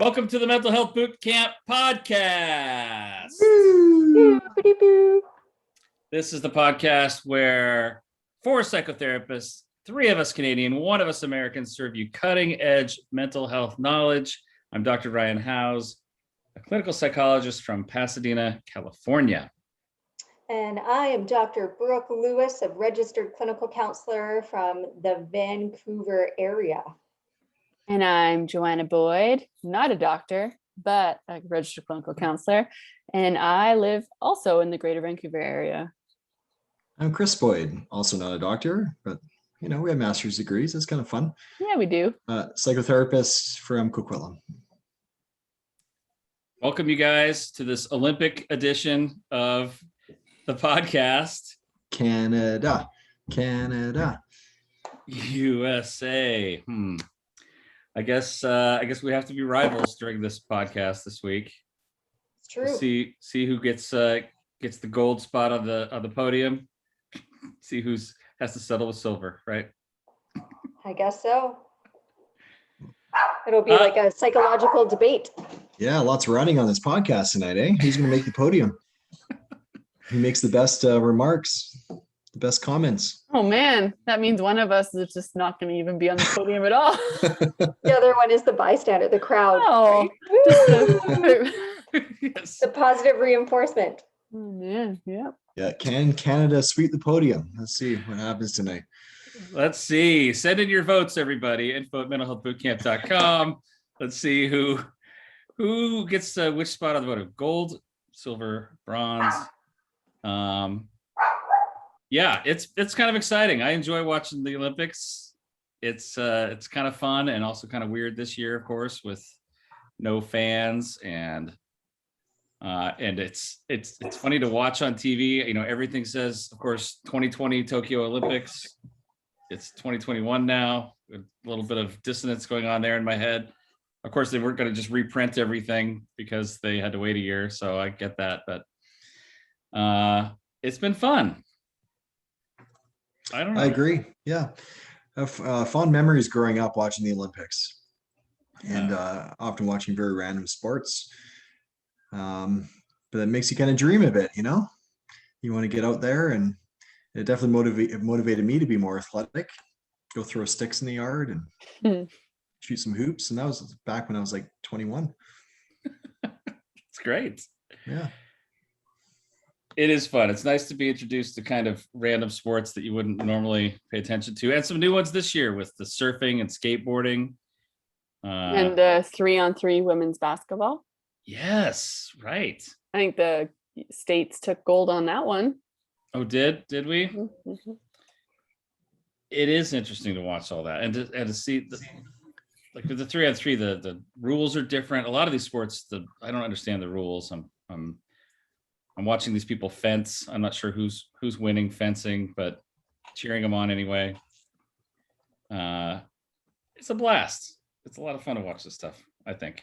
Welcome to the Mental Health Boot Camp podcast. This is the podcast where 4 psychotherapists, 3 of us Canadian, 1 of us Americans, serve you cutting edge mental health knowledge. I'm Dr. Ryan Howes, a clinical psychologist from Pasadena, California. And I am Dr. Brooke Lewis, a registered clinical counselor from the Vancouver area. And I'm Joanna Boyd, not a doctor, but a registered clinical counselor. And I live also in the greater Vancouver area. I'm Chris Boyd, also not a doctor, but we have master's degrees. It's kind of fun. Yeah, we do. Psychotherapist from Coquitlam. Welcome, you guys, to this Olympic edition of the podcast. Canada. USA. I guess we have to be rivals during this podcast this week. It's true. We'll see who gets the gold spot on the podium. See who's has to settle with silver, right? I guess so. It'll be like a psychological debate. Yeah, lots of running on this podcast tonight, eh? Who's going to make the podium? Who makes the best remarks, the best comments? Oh man, that means one of us is just not going to even be on the podium at all. The other one is the bystander, the crowd. Oh, Yes. The positive reinforcement. Oh man, yeah. Yeah, can Canada sweep the podium? Let's see what happens tonight. Let's see. Send in your votes, everybody. Info at mentalhealthbootcamp.com. Let's see who gets which spot on the vote. Gold, silver, bronze. Yeah, it's kind of exciting. I enjoy watching the Olympics. It's kind of fun and also kind of weird this year, of course, with no fans and it's funny to watch on TV. Everything says, of course, 2020 Tokyo Olympics. It's 2021 now. A little bit of dissonance going on there in my head. Of course, they weren't going to just reprint everything because they had to wait a year. So I get that, but it's been fun. I don't know. I agree. Yeah. I have fond memories growing up watching the Olympics and often watching very random sports. But it makes you kind of dream of it, You want to get out there, and it definitely motivated me to be more athletic, go throw sticks in the yard and shoot some hoops. And that was back when I was like 21. It's great. Yeah. It is fun. It's nice to be introduced to kind of random sports that you wouldn't normally pay attention to, and some new ones this year with the surfing and skateboarding. And the 3-on-3 women's basketball. Yes, right. I think the States took gold on that one. Oh, did we? Mm-hmm. It is interesting to watch all that and to see like with the 3-on-3, the rules are different. A lot of these sports, I don't understand the rules. I'm watching these people fence. I'm not sure who's winning fencing, but cheering them on anyway. It's a blast. It's a lot of fun to watch this stuff, I think.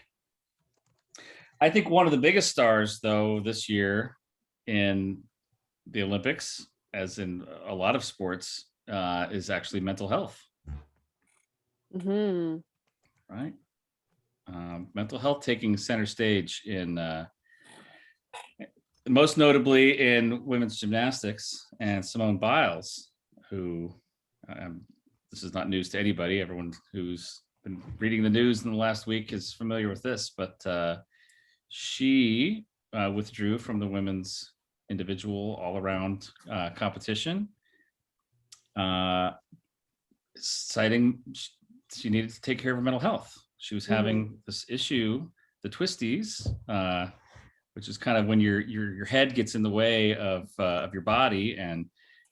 I think one of the biggest stars, though, this year in the Olympics, as in a lot of sports, is actually mental health. Mm-hmm. Right? Mental health taking center stage in most notably in women's gymnastics, and Simone Biles, who this is not news to anybody. Everyone who's been reading the news in the last week is familiar with this, but she withdrew from the women's individual all-around competition, citing she needed to take care of her mental health. She was having this issue, the twisties, which is kind of when your head gets in the way of your body, and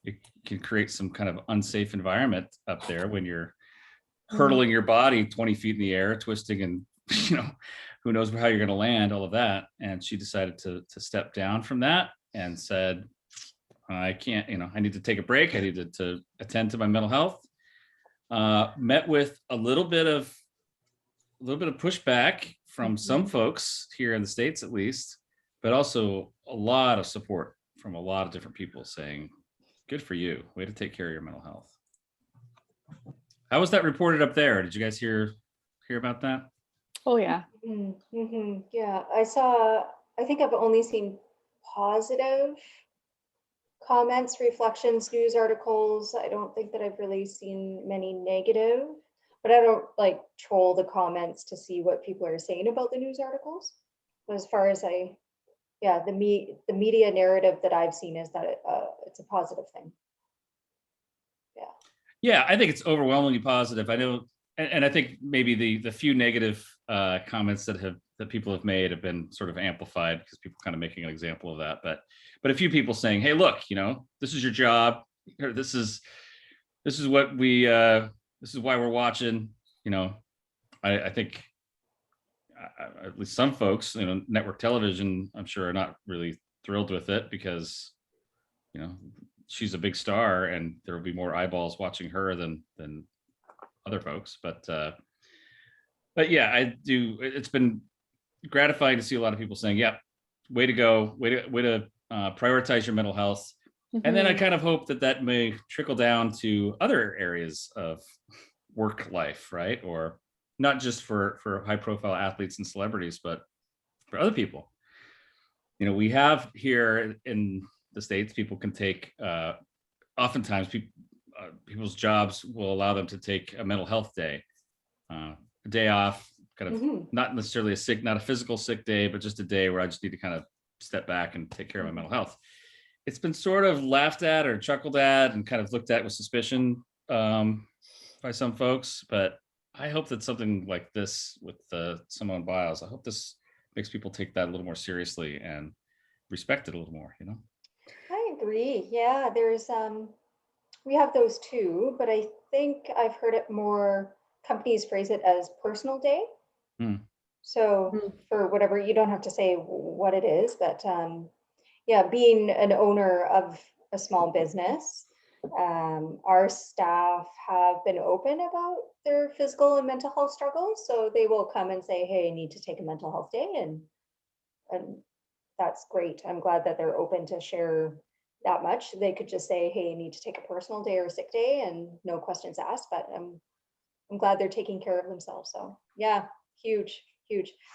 it can create some kind of unsafe environment up there when you're hurtling your body 20 feet in the air, twisting, and who knows how you're going to land, all of that. And she decided to step down from that and said, I can't, I need to take a break. I needed to attend to my mental health. Met with a little bit of pushback from some folks here in the States, at least, but also a lot of support from a lot of different people saying, good for you. Way to take care of your mental health. How was that reported up there? Did you guys hear about that? Oh yeah. Yeah, I think I've only seen positive comments, reflections, news articles. I don't think that I've really seen many negative, but I don't like troll the comments to see what people are saying about the news articles. But as far as the media narrative that I've seen is that it's a positive thing. Yeah, I think it's overwhelmingly positive. I know, and I think maybe the few negative comments that people have made have been sort of amplified because people kind of making an example of that. But a few people saying, "Hey, look, this is your job. Or this is what we this is why we're watching." I think at least some folks, network television, I'm sure, are not really thrilled with it because she's a big star and there will be more eyeballs watching her than other folks. But yeah, I do. It's been gratifying to see a lot of people saying, "Yep, way to go, way to prioritize your mental health." And then I kind of hope that may trickle down to other areas of work life, right? Or not just for high profile athletes and celebrities, but for other people. We have here in the States, people can take, oftentimes people's jobs will allow them to take a mental health day, a day off, kind of not necessarily not a physical sick day, but just a day where I just need to kind of step back and take care of my mental health. It's been sort of laughed at or chuckled at and kind of looked at with suspicion by some folks, but I hope that something like this with Simone Biles, I hope this makes people take that a little more seriously and respect it a little more, I agree. Yeah, there's we have those too, but I think I've heard it more, companies phrase it as personal day. So for whatever, you don't have to say what it is, but yeah, being an owner of a small business, our staff have been open about their physical and mental health struggles. So they will come and say, "Hey, I need to take a mental health day," and that's great. I'm glad that they're open to share that much. They could just say, "Hey, I need to take a personal day or a sick day," and no questions asked. But I'm glad they're taking care of themselves. So yeah, huge.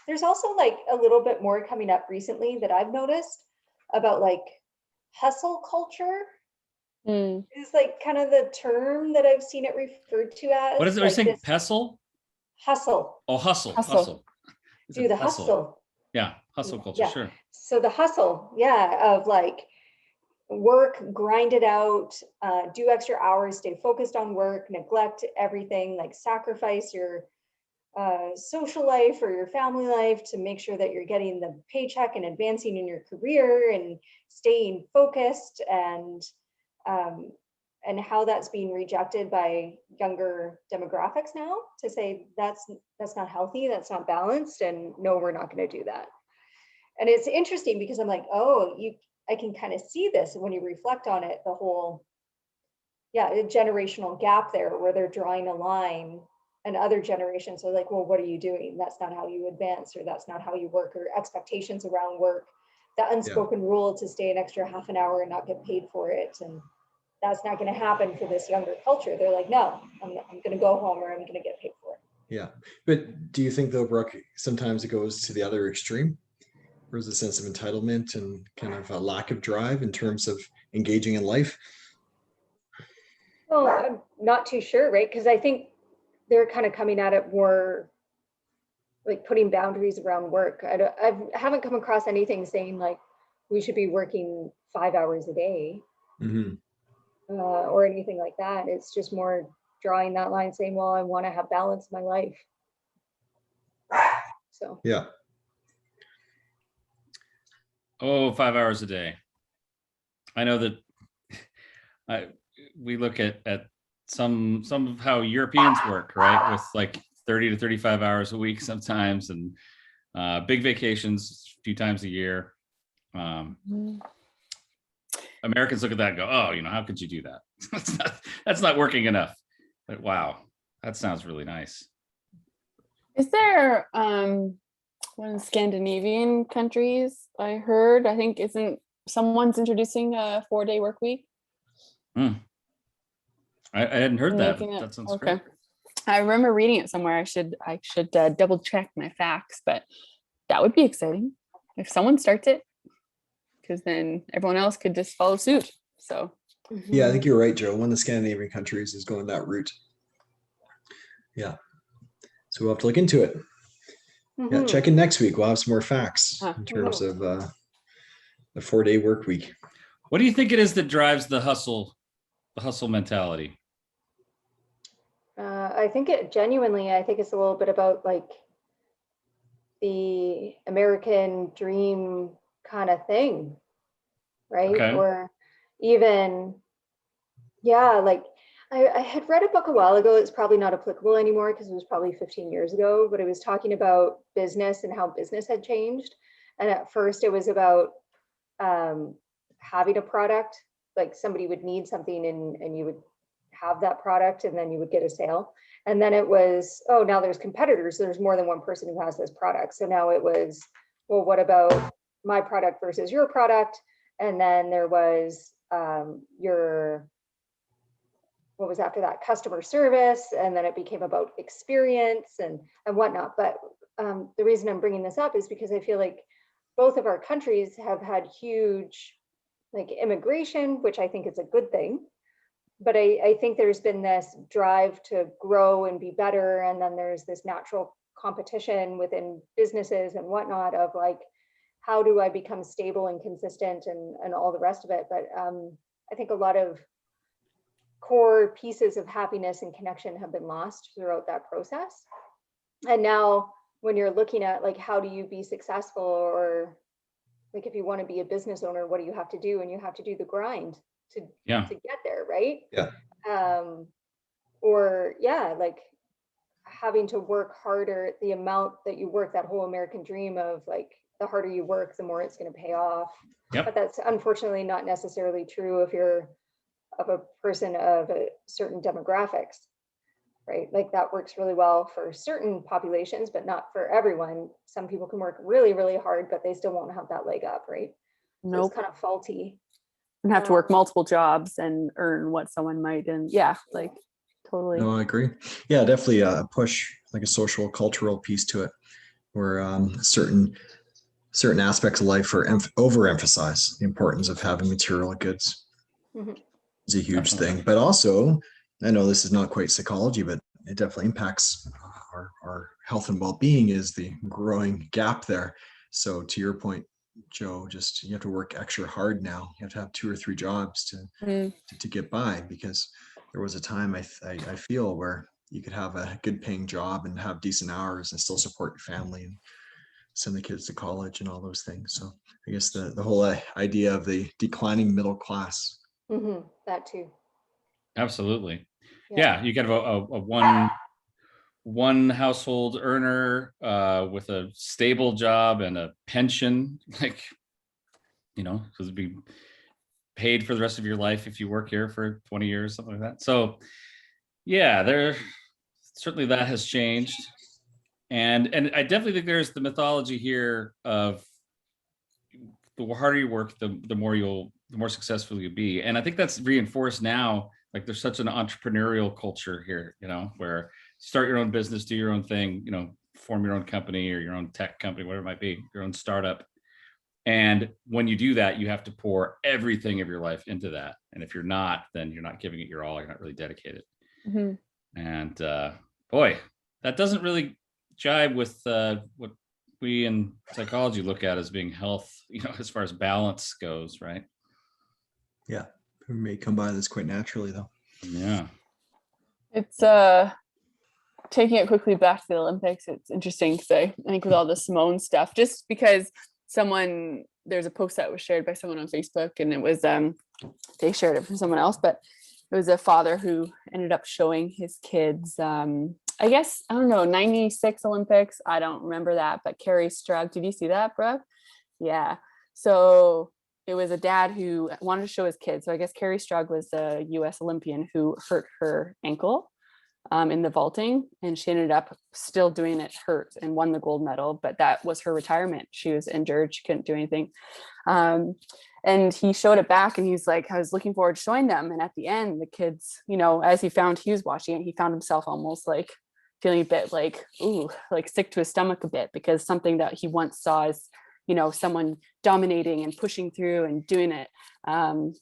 There's also like a little bit more coming up recently that I've noticed about like hustle culture. Is like kind of the term that I've seen it referred to as. What is it? Are you saying pestle? Hustle. Oh, hustle. Do the hustle. Yeah, hustle culture, Yeah. sure. So the hustle, of like work, grind it out, do extra hours, stay focused on work, neglect everything, like sacrifice your social life or your family life to make sure that you're getting the paycheck and advancing in your career and staying focused, and how that's being rejected by younger demographics now to say that's not healthy, that's not balanced, and no, we're not going to do that. And it's interesting because I'm like, I can kind of see this when you reflect on it, the whole a generational gap there where they're drawing a line, and other generations are like, well, what are you doing? That's not how you advance, or that's not how you work, or expectations around work, the unspoken rule to stay an extra half an hour and not get paid for it. And that's not going to happen for this younger culture. They're like, no, I'm going to go home or I'm going to get paid for it. Yeah. But do you think though, Brooke, sometimes it goes to the other extreme? There's a sense of entitlement and kind of a lack of drive in terms of engaging in life? Well, I'm not too sure, right? Because I think they're kind of coming at it more like putting boundaries around work. I haven't come across anything saying like we should be working 5 hours a day. Or anything like that. It's just more drawing that line saying, well, I want to have balance in my life. So yeah. Oh, 5 hours a day. I know that we look at some of how Europeans work, right? With like 30 to 35 hours a week sometimes, and big vacations a few times a year. Americans look at that and go, oh, how could you do that? That's not working enough. But wow, that sounds really nice. Is there one of the Scandinavian countries I think someone's introducing a 4-day work week? I hadn't heard that. That sounds great. I remember reading it somewhere. I should double check my facts, but that would be exciting if someone starts it, because then everyone else could just follow suit. So Yeah, I think you're right, Joe. One of the Scandinavian countries is going that route. Yeah. So we'll have to look into it. Yeah, check in next week. We'll have some more facts in terms of the 4-day work week. What do you think it is that drives the hustle mentality? I think I think it's a little bit about like the American dream kind of thing, right? Okay. Or even, like I had read a book a while ago. It's probably not applicable anymore because it was probably 15 years ago, but it was talking about business and how business had changed. And at first it was about having a product, like somebody would need something and you would have that product and then you would get a sale. And then it was, oh, now there's competitors. So there's more than one person who has this product. So now it was, well, what about my product versus your product? And then there was what was after that, customer service. And then it became about experience and whatnot. But the reason I'm bringing this up is because I feel like both of our countries have had huge like immigration, which I think is a good thing. But I think there's been this drive to grow and be better. And then there's this natural competition within businesses and whatnot of like, how do I become stable and consistent and all the rest of it. But I think a lot of core pieces of happiness and connection have been lost throughout that process. And now when you're looking at like, how do you be successful, or like, if you want to be a business owner, what do you have to do? And you have to do the grind to get there, right? Yeah. Like having to work harder, the amount that you work, that whole American dream of like, the harder you work, the more it's going to pay off. Yep. But that's unfortunately not necessarily true if you're of a person of a certain demographics, right? Like that works really well for certain populations, but not for everyone. Some people can work really, really hard, but they still won't have that leg up, right? So nope. It's kind of faulty. And have to work multiple jobs and earn what someone might. And like totally. No, I agree. Yeah, definitely a push, like a social, cultural piece to it, where certain aspects of life are overemphasize the importance of having material goods. It's a huge thing. But also, I know this is not quite psychology, but it definitely impacts our health and well-being, is the growing gap there. So to your point, Joe, just you have to work extra hard now. You have to have 2 or 3 jobs to get by, because there was a time I feel where you could have a good paying job and have decent hours and still support your family and send the kids to college and all those things. So I guess the whole idea of the declining middle class. That too. Absolutely. Yeah, you get a one household earner with a stable job and a pension, like, because it'd be paid for the rest of your life if you work here for 20 years, something like that. So yeah, certainly that has changed. And I definitely think there's the mythology here of the harder you work, the more successful you'll be. And I think that's reinforced now. Like there's such an entrepreneurial culture here, where start your own business, do your own thing, form your own company or your own tech company, whatever it might be, your own startup. And when you do that, you have to pour everything of your life into that. And if you're not, then you're not giving it your all. You're not really dedicated. And boy, that doesn't really jive with what we in psychology look at as being health, as far as balance goes, right? Yeah, we may come by this quite naturally, though. Yeah. It's taking it quickly back to the Olympics. It's interesting because I think with all the Simone stuff, just because there's a post that was shared by someone on Facebook, and it was they shared it from someone else, but it was a father who ended up showing his kids I guess, I don't know, 96 Olympics. I don't remember that, but Carrie Strug, did you see that, Brooke? Yeah. So it was a dad who wanted to show his kids. So I guess Carrie Strug was the US Olympian who hurt her ankle in the vaulting, and she ended up still doing it hurt and won the gold medal, but that was her retirement. She was injured. She couldn't do anything. And And he showed it back and he's like, I was looking forward to showing them. And at the end, the kids, you know, as he was watching it, he found himself almost like feeling a bit like, ooh, like sick to his stomach a bit, because something that he once saw as, you know, someone dominating and pushing through and doing it,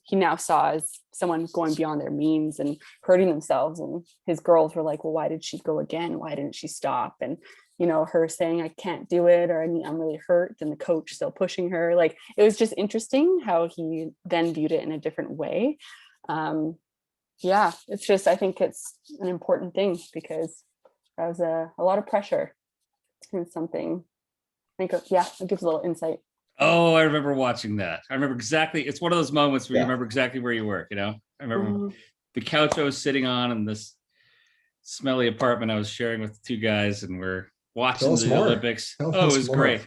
he now saw as someone going beyond their means and hurting themselves. And his girls were like, well, why did she go again? Why didn't she stop? And, you know, her saying, I can't do it, or I'm really hurt, and the coach still pushing her. Like, it was just interesting how he then viewed it in a different way. Yeah, it's just, I think it's an important thing, because that was a lot of pressure and something. I think, yeah, it gives a little insight. Oh, I remember watching that. I remember exactly. It's one of those moments where you remember exactly where you work, you know? I remember the couch I was sitting on in this smelly apartment I was sharing with the two guys, and we're watching the Olympics. Oh, it was great.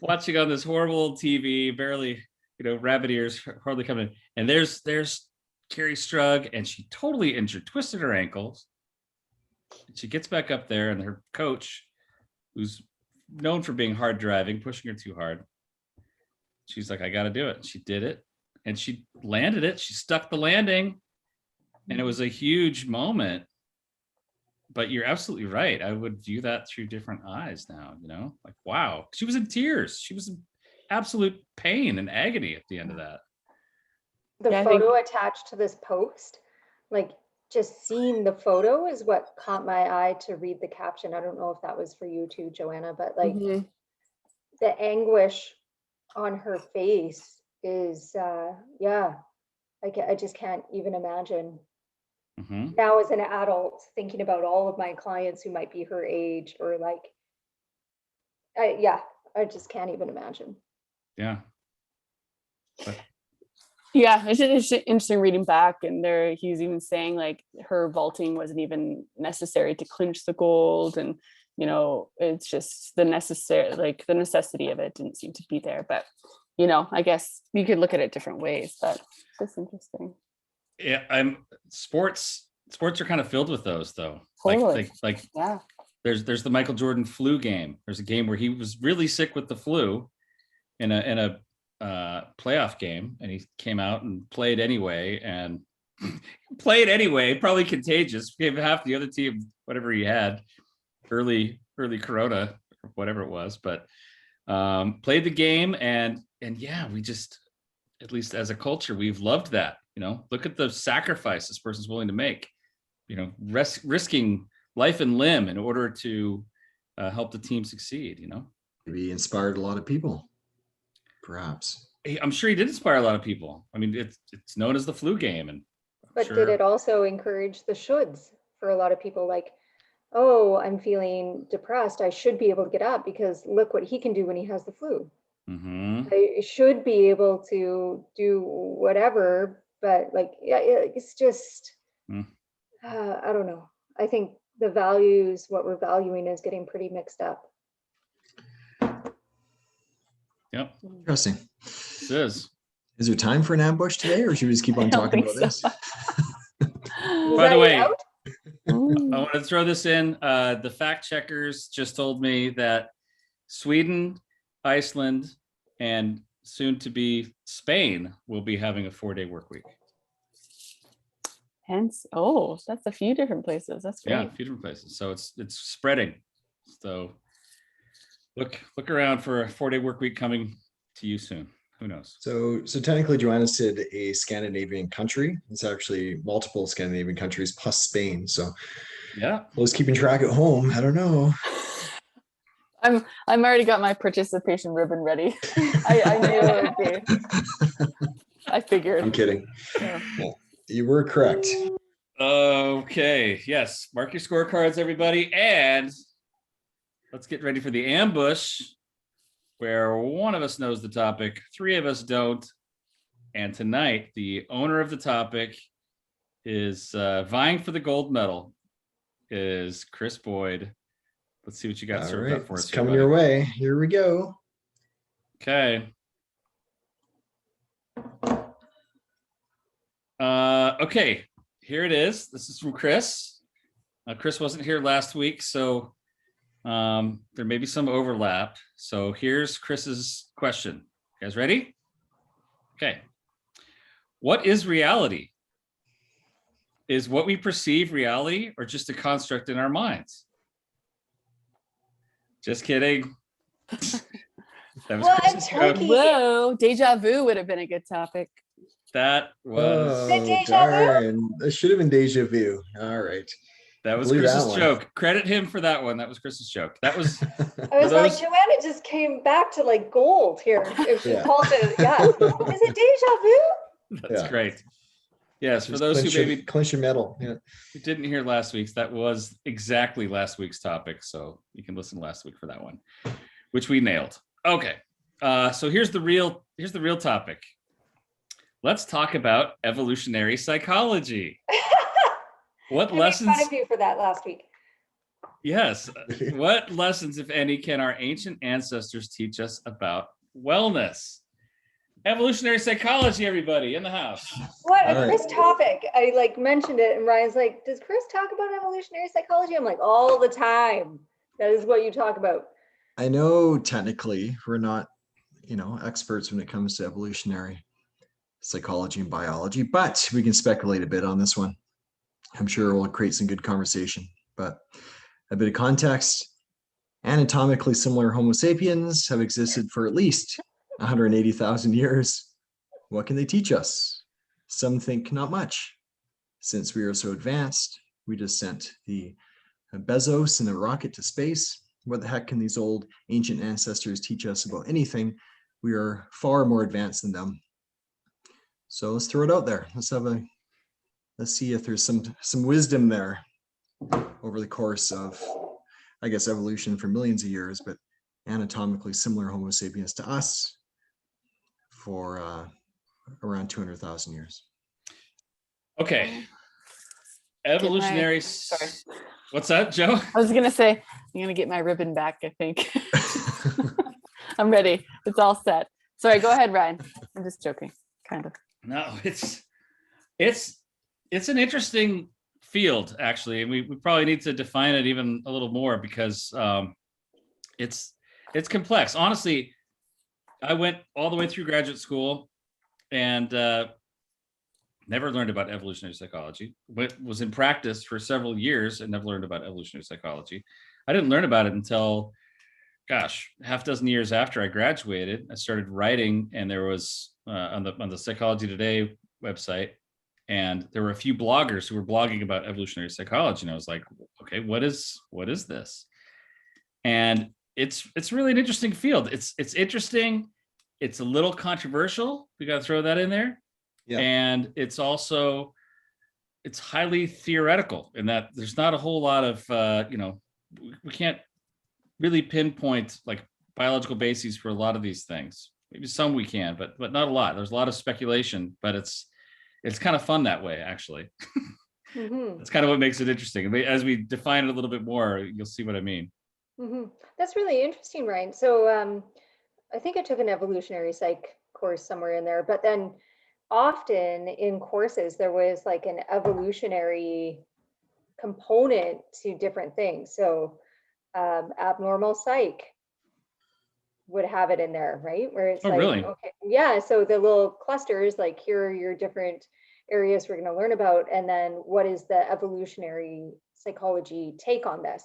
Watching on this horrible old TV, barely, you know, rabbit ears hardly coming in. And there's Carrie Strug, and she totally injured, twisted her ankles. And she gets back up there, and her coach, who's known for being hard driving, pushing her too hard, she's like, I got to do it. She did it, and she landed it. She stuck the landing, and it was a huge moment. But you're absolutely right. I would view that through different eyes now, you know, like, wow, she was in tears. She was in absolute pain and agony at the end of that. The photo attached to this post, like, just seeing the photo is what caught my eye to read the caption. I don't know if that was for you too, Joanna, but like the anguish on her face is, yeah, I just can't even imagine. Now as an adult, thinking about all of my clients who might be her age, or like, I just can't even imagine. Yeah. Yeah, it's just interesting reading back, and there he's even saying like her vaulting wasn't even necessary to clinch the gold, and you know, it's just the necessity of it didn't seem to be there. But you know, I guess you could look at it different ways, but it's just interesting. Yeah, sports are kind of filled with those though. Totally. Like yeah. There's the Michael Jordan flu game. There's a game where he was really sick with the flu in a playoff game, and he came out and played anyway, probably contagious, gave half the other team whatever he had, early corona or whatever it was, but played the game, and yeah, we just, at least as a culture, we've loved that. You know, look at the sacrifice this person's willing to make, you know, risking life and limb in order to help the team succeed, you know. Maybe he inspired a lot of people, perhaps. I'm sure he did inspire a lot of people. I mean, it's known as the flu game. But did it also encourage the shoulds for a lot of people? Like, oh, I'm feeling depressed, I should be able to get up because look what he can do when he has the flu. I should be able to do whatever, but like, yeah, it's just, I don't know. I think the values, what we're valuing, is getting pretty mixed up. Yep. Interesting. It is. Is there time for an ambush today, or should we just keep on talking about this? By the way, I want to throw this in. The fact checkers just told me that Sweden, Iceland, and soon to be Spain will be having a 4-day work week. Hence, that's a few different places. That's great. Yeah, a few different places. So it's spreading. So look around for a 4-day work week coming to you soon. Who knows? So technically, Joanna said a Scandinavian country. It's actually multiple Scandinavian countries plus Spain. So yeah, those keeping track at home, I don't know. I'm already got my participation ribbon ready. I knew it would be. I figured. I'm kidding. Yeah. You were correct. Okay. Yes. Mark your scorecards, everybody, and let's get ready for the ambush, where one of us knows the topic, 3 of us don't. And tonight, the owner of the topic is vying for the gold medal, is Chris Boyd. Let's see what you got served up for us. It's coming your way. Here we go. Okay. Okay, here it is. This is from Chris. Chris wasn't here last week, so there may be some overlap. So here's Chris's question. You guys ready? Okay. What is reality? Is what we perceive reality or just a construct in our minds? Just kidding. That was Well, Chris's joke. Turkey. Whoa, deja vu would have been a good topic. That was Is it deja vu? darn. That should have been deja vu. All right. Chris's that one. joke. Credit him for that one. That was Chris's joke. That was I was like, those- Joanna just came back to like gold here. If she Yeah. called it, yeah. Is it deja vu? that's Yeah. great. Yes, for Just those who maybe clinch your medal. Yeah. who didn't hear last week's, that was exactly last week's topic. So you can listen last week for that one, which we nailed. Okay. So here's the real topic. Let's talk about evolutionary psychology. What I lessons? made fun of you for that last week. Yes. What lessons, if any, can our ancient ancestors teach us about wellness? Evolutionary psychology, everybody in the house. What All a right. Chris topic. I like mentioned it and Ryan's like, does Chris talk about evolutionary psychology? I'm like, all the time. That is what you talk about. I know technically we're not, experts when it comes to evolutionary psychology and biology, but we can speculate a bit on this one. I'm sure we'll create some good conversation, but a bit of context. Anatomically similar Homo sapiens have existed for at least 180,000 years. What can they teach us? Some think not much. Since we are so advanced, we just sent the Bezos in a rocket to space. What the heck can these old ancient ancestors teach us about anything? We are far more advanced than them. So let's throw it out there. Let's see if there's some wisdom there over the course of, I guess, evolution for millions of years, but anatomically similar Homo sapiens to us for around 200,000 years. Okay. Evolutionary. Sorry. What's that, Joe? I was gonna say, I'm gonna get my ribbon back, I think. I'm ready. It's all set. Sorry, go ahead, Ryan. I'm just joking, kind of. No, it's an interesting field, actually, and we probably need to define it even a little more because it's complex. Honestly, I went all the way through graduate school and never learned about evolutionary psychology. Was in practice for several years and never learned about evolutionary psychology. I didn't learn about it until, gosh, half dozen years after I graduated. I started writing, and there was on the Psychology Today website, and there were a few bloggers who were blogging about evolutionary psychology, and I was like, okay, what is this? And it's really an interesting field. It's interesting. It's a little controversial. We got to throw that in there. Yeah. And it's highly theoretical in that there's not a whole lot of we can't really pinpoint like biological bases for a lot of these things. Maybe some we can, but not a lot. There's a lot of speculation, but it's kind of fun that way, actually. Mm-hmm. That's kind of what makes it interesting. As we define it a little bit more, you'll see what I mean. Mm-hmm. That's really interesting, Ryan. So I think I took an evolutionary psych course somewhere in there, but then often in courses, there was like an evolutionary component to different things. So abnormal psych would have it in there, right? Where it's really? Okay, yeah. So the little clusters, like here are your different areas we're going to learn about. And then what is the evolutionary psychology take on this?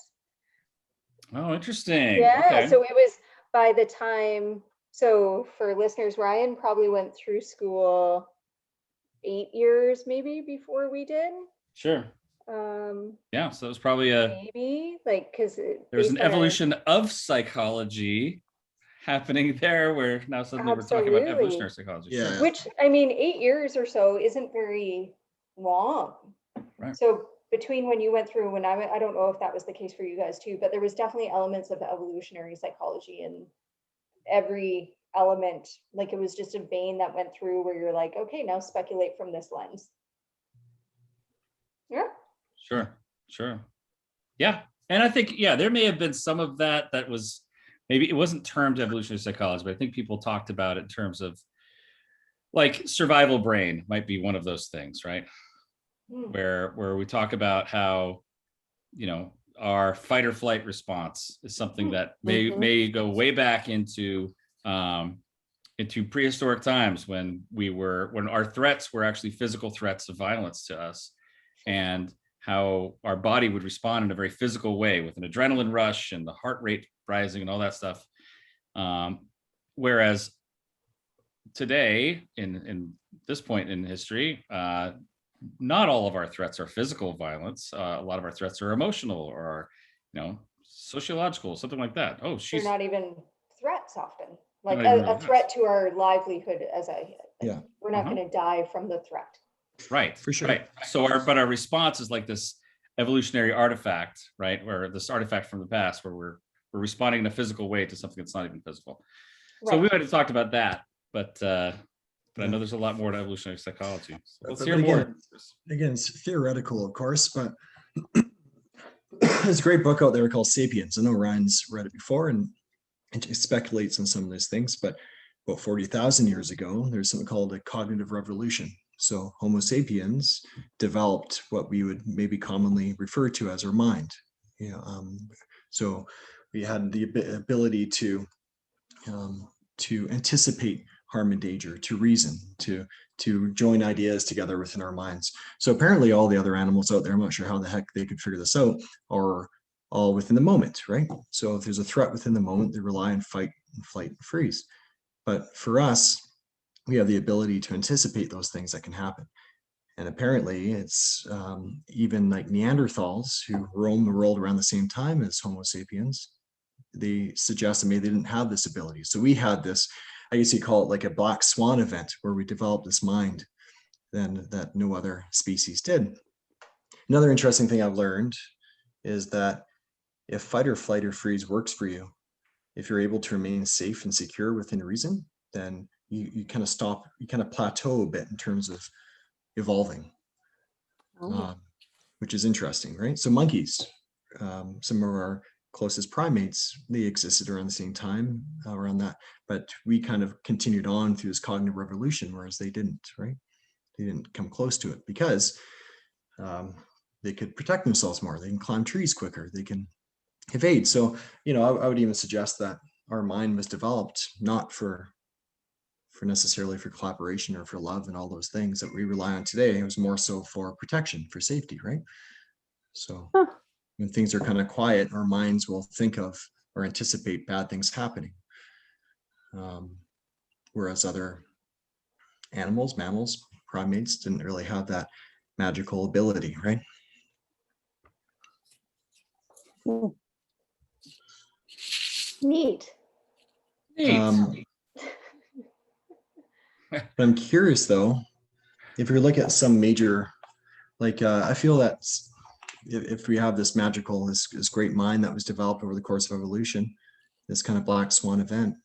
Oh, interesting. Yeah. Okay. So it was by the time, so for listeners, Ryan probably went through school 8 years maybe before we did. Sure. Yeah. So it was probably maybe like, because there was an evolution of psychology happening there where now suddenly we're talking about evolutionary psychology. Yeah. Sure. Which, I mean, 8 years or so isn't very long. Right. So between when you went through, when I don't know if that was the case for you guys too, but there was definitely elements of evolutionary psychology in every element. Like it was just a vein that went through where you're like, okay, now speculate from this lens. Yeah. Sure. Yeah. And I think, there may have been some of that was, maybe it wasn't termed evolutionary psychology, but I think people talked about it in terms of like survival brain might be one of those things, right? Where we talk about how, our fight or flight response is something that may go way back into into prehistoric times when our threats were actually physical threats of violence to us, and how our body would respond in a very physical way with an adrenaline rush and the heart rate rising and all that stuff. Whereas today, in this point in history, not all of our threats are physical violence. A lot of our threats are emotional or, sociological, something like that. Oh, They're not even threats often. Like Not even really a threat to our livelihood Yeah. we're not going to die from the threat. Right, For sure. right. So our response is like this evolutionary artifact, right? Where this artifact from the past, where we're responding in a physical way to something that's not even physical. So Right. we might have talked about that, but I Yeah. know there's a lot more to evolutionary psychology. So let's But hear again, more. Again, it's theoretical, of course, but there's a great book out there called Sapiens. I know Ryan's read it before, and it speculates on some of those things, but about 40,000 years ago, there's something called a cognitive revolution. So Homo sapiens developed what we would maybe commonly refer to as our mind. So we had the ability to anticipate harm and danger, to reason, to join ideas together within our minds. So apparently all the other animals out there, I'm not sure how the heck they could figure this out, are all within the moment, right? So if there's a threat within the moment, they rely on fight and flight and freeze. But for us, we have the ability to anticipate those things that can happen. And apparently it's even like Neanderthals who roam the world around the same time as Homo sapiens, they suggest that maybe they didn't have this ability. So we had this, I guess you call it like a black swan event, where we developed this mind then that no other species did. Another interesting thing I've learned is that if fight or flight or freeze works for you, if you're able to remain safe and secure within reason, then you kind of stop, you kind of plateau a bit in terms of evolving, which is interesting, right? So monkeys, some of our closest primates, they existed around the same time, around that, but we kind of continued on through this cognitive revolution, whereas they didn't, right? They didn't come close to it because they could protect themselves more. They can climb trees quicker. They can evade. So, I would even suggest that our mind was developed not for necessarily for collaboration or for love and all those things that we rely on today. It was more so for protection, for safety, right? So when things are kind of quiet, our minds will think of or anticipate bad things happening. Whereas other animals, mammals, primates didn't really have that magical ability, right? Neat. But I'm curious though, if you look at some major, like I feel that if we have this magical, this great mind that was developed over the course of evolution, this kind of black swan event,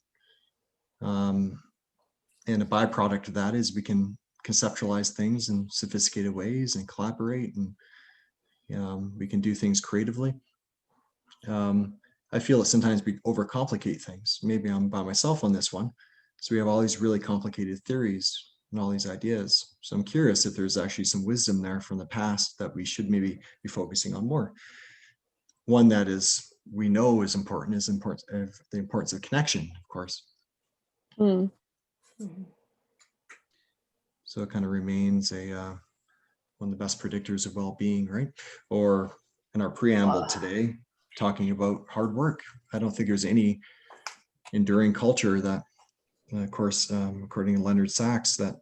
and a byproduct of that is we can conceptualize things in sophisticated ways and collaborate, and we can do things creatively. I feel that sometimes we overcomplicate things. Maybe I'm by myself on this one. So we have all these really complicated theories and all these ideas. So I'm curious if there's actually some wisdom there from the past that we should maybe be focusing on more. One that is, we know is important, is the importance of connection, of course. So it kind of remains one of the best predictors of well-being, right? Or in our preamble today, talking about hard work. I don't think there's any enduring culture that, of course, according to Leonard Sacks, that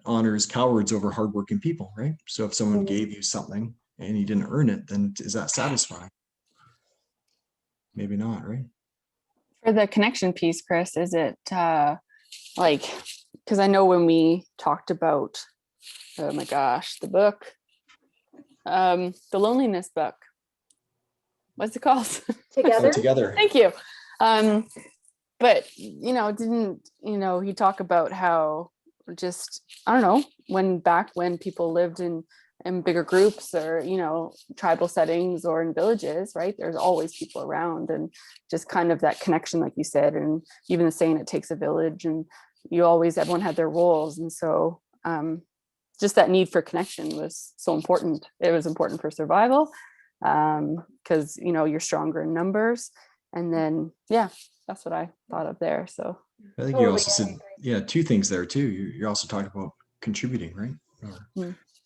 honors cowards over hardworking people, right? So if someone gave you something and you didn't earn it, then is that satisfying? Maybe not, right? For the connection piece, Chris, is it because I know when we talked about, oh my gosh, the book, the loneliness book, what's it called? Together. Together. Thank you. But didn't he talk about how just, I don't know, when people lived in bigger groups or tribal settings or in villages, right, there's always people around, and just kind of that connection, like you said, and even the saying it takes a village, and everyone had their roles, and so just that need for connection was so important. It was important for survival, because you're stronger in numbers, And then, yeah, that's what I thought of there. So I think you Totally, also I said, agree. two things there too. You're also talking about contributing, right?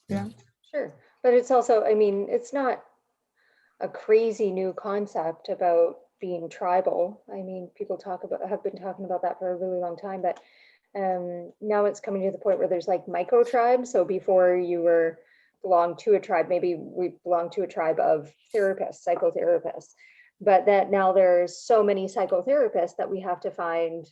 yeah. Sure. But it's also, I mean, it's not a crazy new concept about being tribal. I mean, people have been talking about that for a really long time, but now it's coming to the point where there's like micro tribes. So before you were belonged to a tribe, maybe we belong to a tribe of therapists, psychotherapists, but that now there's so many psychotherapists that we have to find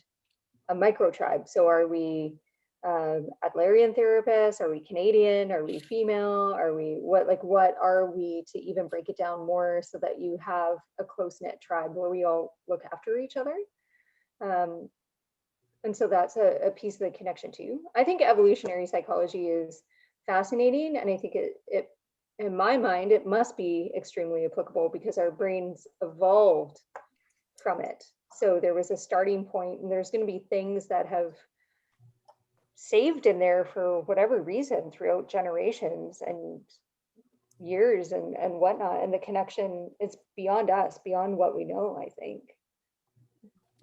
a micro tribe. So are we Adlerian therapists? Are we Canadian? Are we female? Are we what are we, to even break it down more so that you have a close-knit tribe where we all look after each other? And so that's a piece of the connection too. I think evolutionary psychology is fascinating, and I think it in my mind, it must be extremely applicable because our brains evolved from it. So there was a starting point, and there's going to be things that have saved in there for whatever reason throughout generations and years and whatnot. And the connection is beyond us, beyond what we know, I think.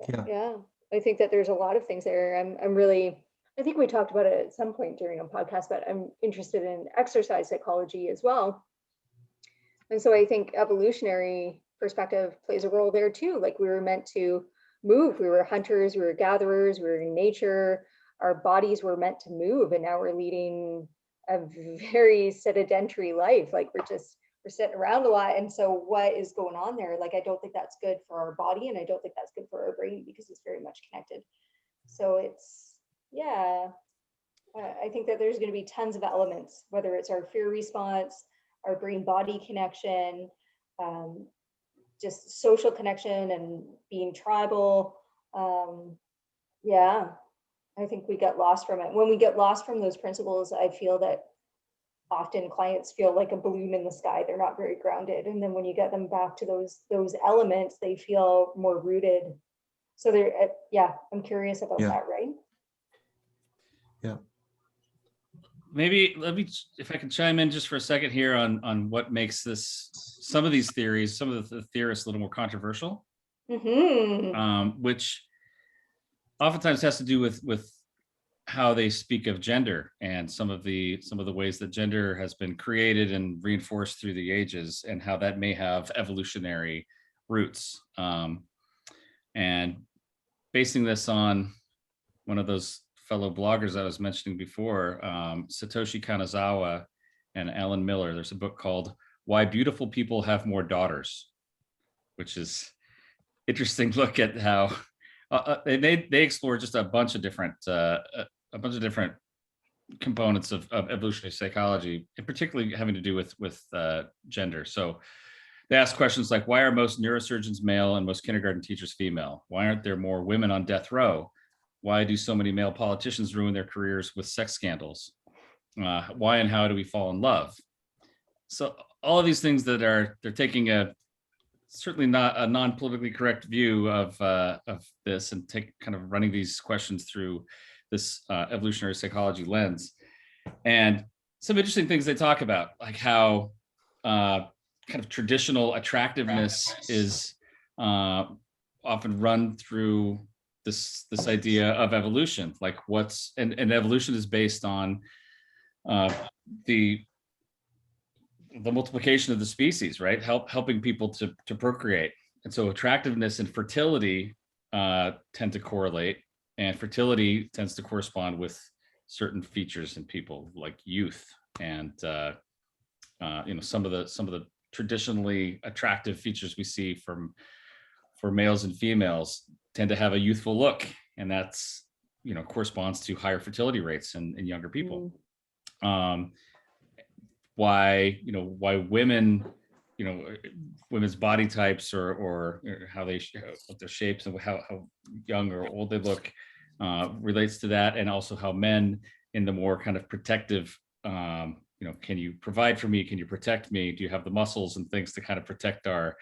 Yeah. I think that there's a lot of things there. I'm really, I think we talked about it at some point during a podcast, but I'm interested in exercise psychology as well. And so I think evolutionary perspective plays a role there too. Like we were meant to move. We were hunters, we were gatherers, we were in nature. Our bodies were meant to move, and now we're leading a very sedentary life. Like we're sitting around a lot. And so what is going on there? Like, I don't think that's good for our body, and I don't think that's good for our brain because it's very much connected. So it's, yeah, I think that there's going to be tons of elements, whether it's our fear response, our brain body connection, just social connection and being tribal. Yeah, I think we get lost from it. When we get lost from those principles, I feel that often clients feel like a balloon in the sky. They're not very grounded. And then when you get them back to those elements, they feel more rooted. So they're, yeah, I'm curious about that, right? Yeah. Maybe let me, if I can chime in just for a second here on what makes some of these theories, some of the theorists a little more controversial, which oftentimes has to do with how they speak of gender and some of the ways that gender has been created and reinforced through the ages, and how that may have evolutionary roots. And basing this on one of those fellow bloggers I was mentioning before, Satoshi Kanazawa and Alan Miller, there's a book called Why Beautiful People Have More Daughters, which is interesting look at how they explore just a bunch of different components of evolutionary psychology, and particularly having to do with gender. So they ask questions like, why are most neurosurgeons male and most kindergarten teachers female? Why aren't there more women on death row? Why do so many male politicians ruin their careers with sex scandals? Why and how do we fall in love? So all of these things that they're taking certainly not a non-politically correct view of this, and kind of running these questions through this evolutionary psychology lens. And some interesting things they talk about, like how kind of traditional attractiveness is often run through this idea of evolution, like and evolution is based on the multiplication of the species, right? Helping people to procreate. And so attractiveness and fertility tend to correlate, and fertility tends to correspond with certain features in people, like youth and some of the traditionally attractive features we see for males and females tend to have a youthful look, and that's corresponds to higher fertility rates in younger people. Why women, women's body types or how what their shapes and how young or old they look relates to that, and also how men in the more kind of protective, can you provide for me? Can you protect me? Do you have the muscles and things to kind of protect our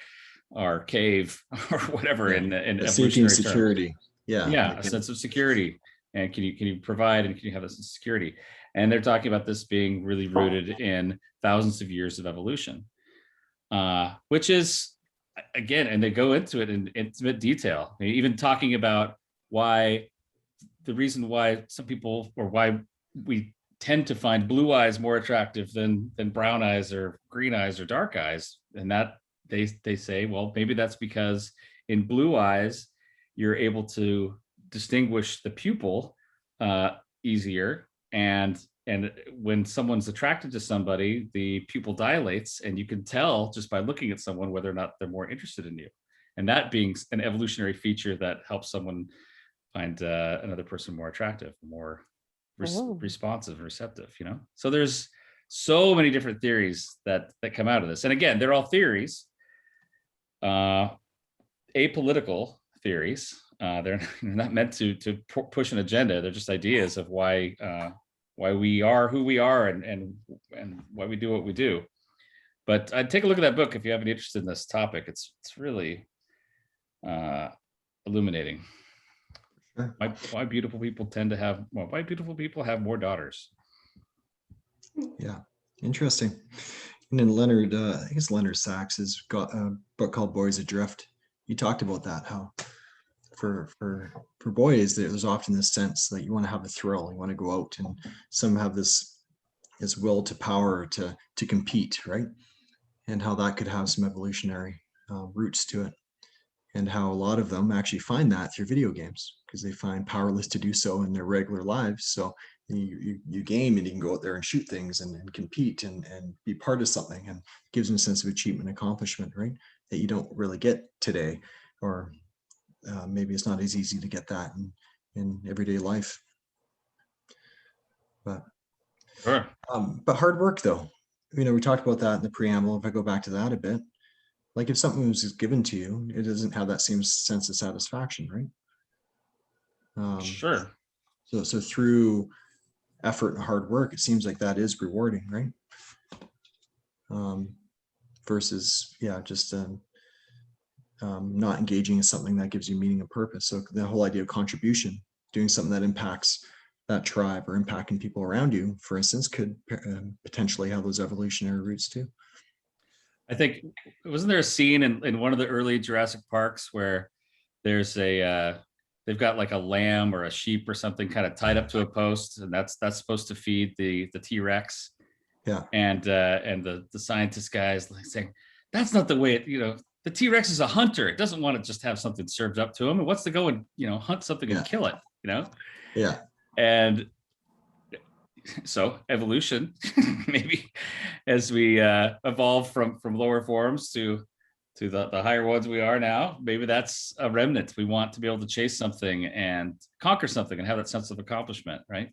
cave or whatever in safety and security terms. A sense of security, and can you provide, and can you have a sense of security? And they're talking about this being really rooted in thousands of years of evolution, which is again, and they go into it in intimate detail, even talking about why the reason why some people, or why we tend to find blue eyes more attractive than brown eyes or green eyes or dark eyes. And that they say, well, maybe that's because in blue eyes, you're able to distinguish the pupil easier. And when someone's attracted to somebody, the pupil dilates, and you can tell just by looking at someone whether or not they're more interested in you. And that being an evolutionary feature that helps someone find another person more attractive, more responsive and receptive, you know? So there's so many different theories that come out of this. And again, they're all theories, apolitical theories. They're not meant to push an agenda. They're just ideas of why we are who we are, and why we do what we do. But I'd take a look at that book if you have any interest in this topic. It's really illuminating. Sure. Why beautiful people tend to have, well, why beautiful people have more daughters. Yeah, interesting. And then Leonard, I think it's Leonard Sacks has got a book called Boys Adrift. He talked about that, how for boys, there's often this sense that you want to have a thrill, you want to go out, and some have this will to power to compete, right? And how that could have some evolutionary roots to it. And how a lot of them actually find that through video games, because they find powerless to do so in their regular lives. So you game, and you can go out there and shoot things and compete and be part of something, and gives them a sense of achievement and accomplishment, right? That you don't really get today, or maybe it's not as easy to get that in everyday life. But Sure. But hard work, though, we talked about that in the preamble. If I go back to that a bit, like if something was given to you, it doesn't have that same sense of satisfaction, right? Sure. So through effort and hard work, it seems like that is rewarding, right? Versus, just not engaging in something that gives you meaning and purpose. So the whole idea of contribution, doing something that impacts that tribe or impacting people around you, for instance, could potentially have those evolutionary roots too. I think, wasn't there a scene in one of the early Jurassic Parks where there's they've got like a lamb or a sheep or something kind of tied up to a post, and that's supposed to feed the T-Rex. Yeah. And the scientist guys like saying, that's not the way it, the T-Rex is a hunter. It doesn't want to just have something served up to him. It wants to go and, hunt something and kill it, Yeah. And so evolution, maybe as we evolve from lower forms to the higher ones we are now, maybe that's a remnant. We want to be able to chase something and conquer something and have that sense of accomplishment, right?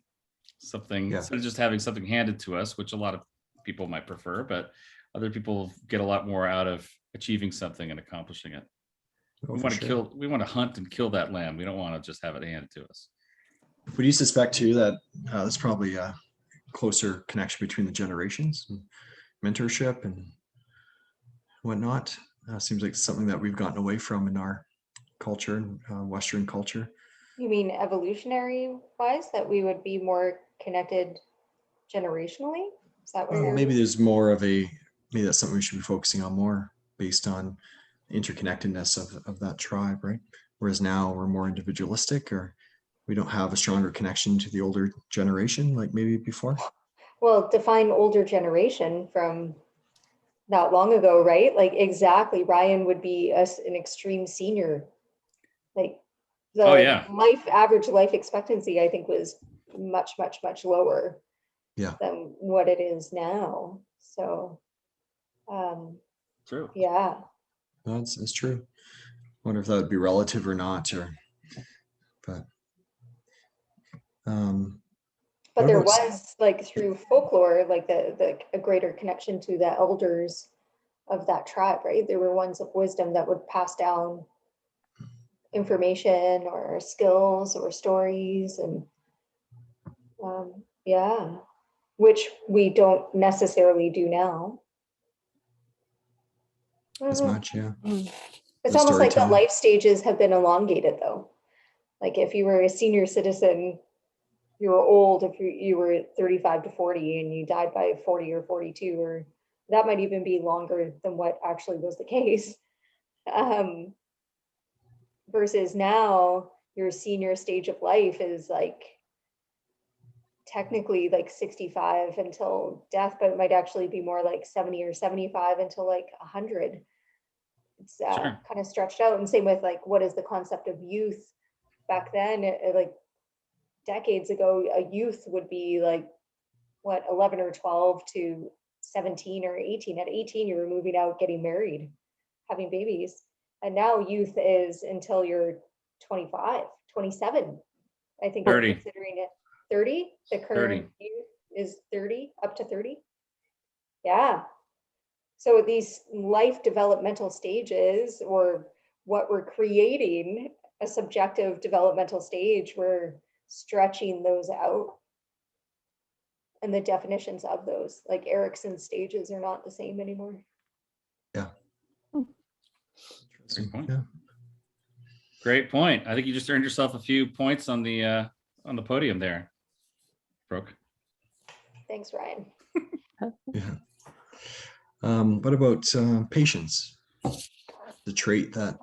Something, instead of just having something handed to us, which a lot of people might prefer, but other people get a lot more out of achieving something and accomplishing it. We want to hunt and kill that lamb. We don't want to just have it handed to us. Would you suspect too that there's probably a closer connection between the generations, and mentorship and whatnot? Seems like something that we've gotten away from in our culture, Western culture. You mean evolutionary wise, that we would be more connected generationally? Is that what Maybe there's more of maybe that's something we should be focusing on more, based on interconnectedness of that tribe, right? Whereas now we're more individualistic, or we don't have a stronger connection to the older generation like maybe before. Well, define older generation from not long ago, right? Like exactly, Ryan would be an extreme senior. Like the average life expectancy, I think, was much, much, much lower than what it is now. So true. Yeah. That's true. I wonder if that would be relative or not, but there was, like, through folklore, like a greater connection to the elders of that tribe, right? There were ones of wisdom that would pass down information or skills or stories, and which we don't necessarily do now as much. It's almost like the life stages have been elongated, though. Like if you were a senior citizen, you were old if you were 35 to 40 and you died by 40 or 42, or that might even be longer than what actually was the case. Versus now your senior stage of life is like technically like 65 until death, but it might actually be more like 70 or 75 until like 100. It's Sure. kind of stretched out. And same with like, what is the concept of youth? Back then, like decades ago, a youth would be like, what, 11 or 12 to 17 or 18. At 18, you were moving out, getting married, having babies. And now youth is until you're 25, 27. I think we're 30. considering it 30. The current 30. youth is 30, up to 30. Yeah. So these life developmental stages, or what we're creating, a subjective developmental stage, we're stretching those out. And the definitions of those, like Erickson's stages, are not the same anymore. Yeah. Great point. Yeah. Great point. I think you just earned yourself a few points on the podium there, Brooke. Thanks, Ryan. Yeah. What about patience? The trait that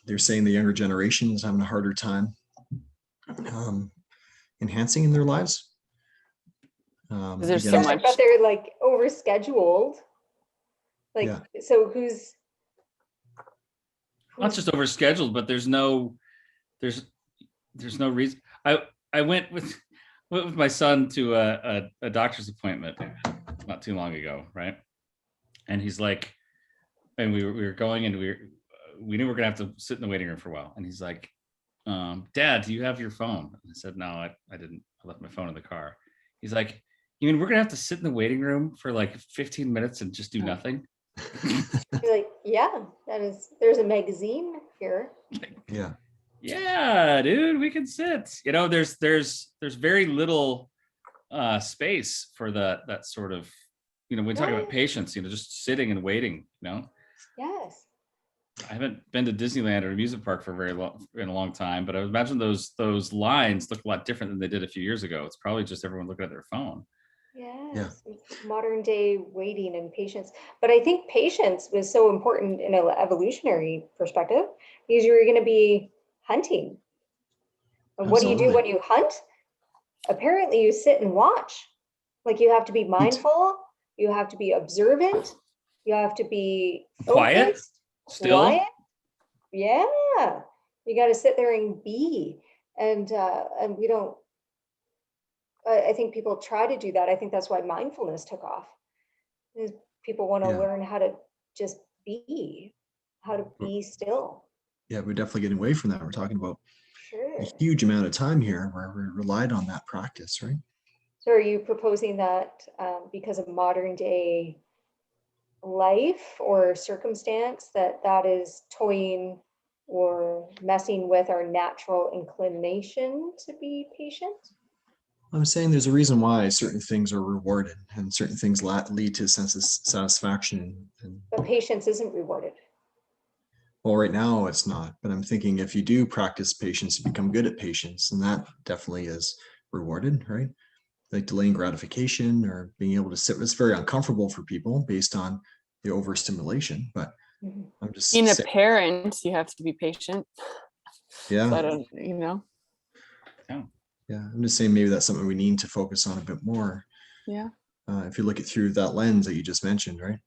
they're saying the younger generation is having a harder time enhancing in their lives. There's again, so much. But they're like overscheduled. Like, Yeah. so who's Not just overscheduled, but there's no reason. I went with my son to a doctor's appointment not too long ago, right? And he's like, and we were going, and we knew we were gonna have to sit in the waiting room for a while. And he's like, Dad, do you have your phone? And I said, no, I didn't. I left my phone in the car. He's like, you mean we're gonna have to sit in the waiting room for like 15 minutes and just do nothing? You're like, yeah, there's a magazine here. Yeah. Yeah, dude, we can sit. You know, there's very little space for that sort of, you know, when we talk about patience, you know, just sitting and waiting, you know. Yes. I haven't been to Disneyland or a music park for in a long time, but I would imagine those lines look a lot different than they did a few years ago. It's probably just everyone looking at their phone. Yes. Modern day waiting and patience. But I think patience was so important in an evolutionary perspective, because you're going to be hunting. And what do you do when you hunt? Apparently you sit and watch. Like, you have to be mindful, you have to be observant, you have to be Quiet, still. Quiet. Yeah. You got to sit there and be. And we don't, I think people try to do that. I think that's why mindfulness took off. Is people want to learn how to just be, how to be still. Yeah, we're definitely getting away from that. We're talking about a huge amount of time here where we relied on that practice, right? So are you proposing that because of modern day life or circumstance, that is toying or messing with our natural inclination to be patient? I'm saying there's a reason why certain things are rewarded and certain things lead to a sense of satisfaction. But patience isn't rewarded. Well, right now it's not, but I'm thinking if you do practice patience, you become good at patience, and that definitely is rewarded, right? Like delaying gratification or being able to sit. It's very uncomfortable for people based on the overstimulation, but I'm just being a parent, you have to be patient. Yeah. So I don't, you know. Yeah, I'm just saying maybe that's something we need to focus on a bit more. Yeah. If you look at through that lens that you just mentioned, right?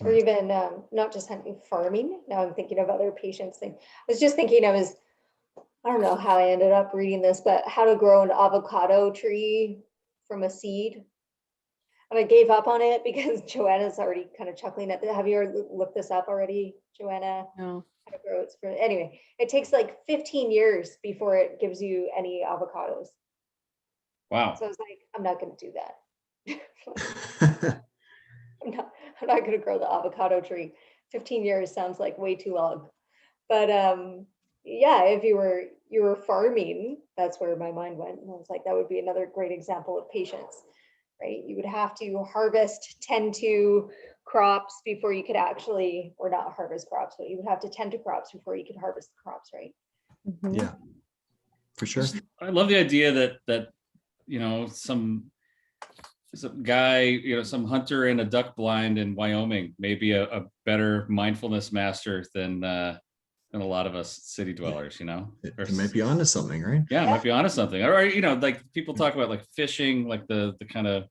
Or even not just hunting, farming. Now I'm thinking of other patients thing. I was just thinking I don't know how I ended up reading this, but how to grow an avocado tree from a seed. And I gave up on it because Joanna's already kind of chuckling at that. Have you ever looked this up already, Joanna? No. How to grow it. Anyway, it takes like 15 years before it gives you any avocados. Wow. So I was like, I'm not going to do that. I'm not going to grow the avocado tree. 15 years sounds like way too long. But yeah, if you were farming, that's where my mind went. And I was like, that would be another great example of patience, right? You would have to tend to crops before you could actually, or not harvest crops, but you would have to tend to crops before you could harvest the crops, right? Mm-hmm. Yeah, for sure. I love the idea that you know, some some guy, you know, some hunter in a duck blind in Wyoming, maybe a better mindfulness master than a lot of us city dwellers, you know. It might be onto something, right? Yeah, it might be onto something. Or, you know, like people talk about like fishing, like the kind of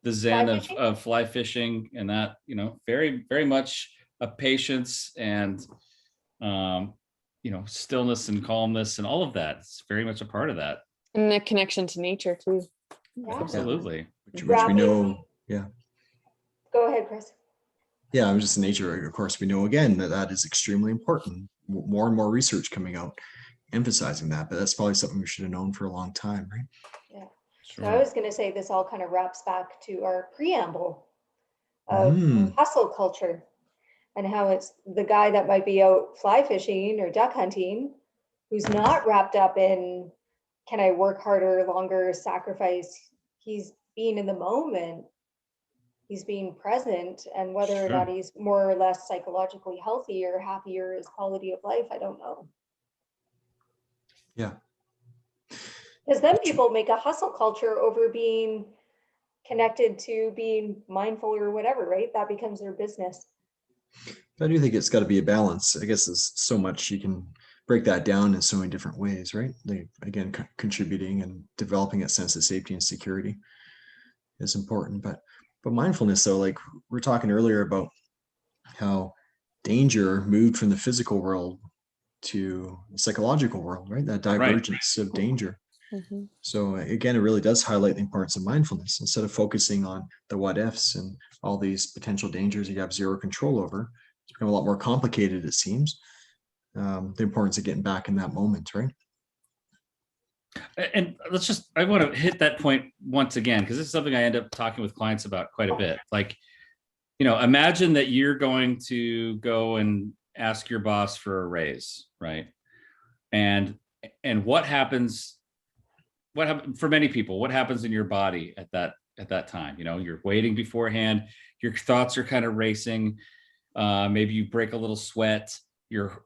the zen of fly fishing, and that, you know, very, very much a patience and you know, stillness and calmness and all of that. It's very much a part of that. And the connection to nature too. Yeah. Absolutely. Which we know, yeah. Go ahead, Chris. Yeah, I'm just nature. Of course, we know again that that is extremely important. More and more research coming out emphasizing that, but that's probably something we should have known for a long time, right? Yeah. Sure. So I was going to say this all kind of wraps back to our preamble of hustle culture and how it's the guy that might be out fly fishing or duck hunting who's not wrapped up in, can I work harder, longer, sacrifice? He's being in the moment. He's being present, and whether or not he's more or less psychologically healthy or happier, his quality of life, I don't know. Yeah. Because then people make a hustle culture over being connected to being mindful or whatever, right? That becomes their business. I do think it's got to be a balance. I guess there's so much you can break that down in so many different ways, right? Like, again, contributing and developing a sense of safety and security is important. But mindfulness, though, like we're talking earlier about how danger moved from the physical world to the psychological world, right? That divergence of danger. Mm-hmm. So again, it really does highlight the importance of mindfulness. Instead of focusing on the what ifs and all these potential dangers you have zero control over, it's become a lot more complicated, it seems. The importance of getting back in that moment, right? And I want to hit that point once again, because this is something I end up talking with clients about quite a bit. Like, you know, imagine that you're going to go and ask your boss for a raise, right? And what happens for many people, what happens in your body at that time? You know, you're waiting beforehand, your thoughts are kind of racing. Maybe you break a little sweat, your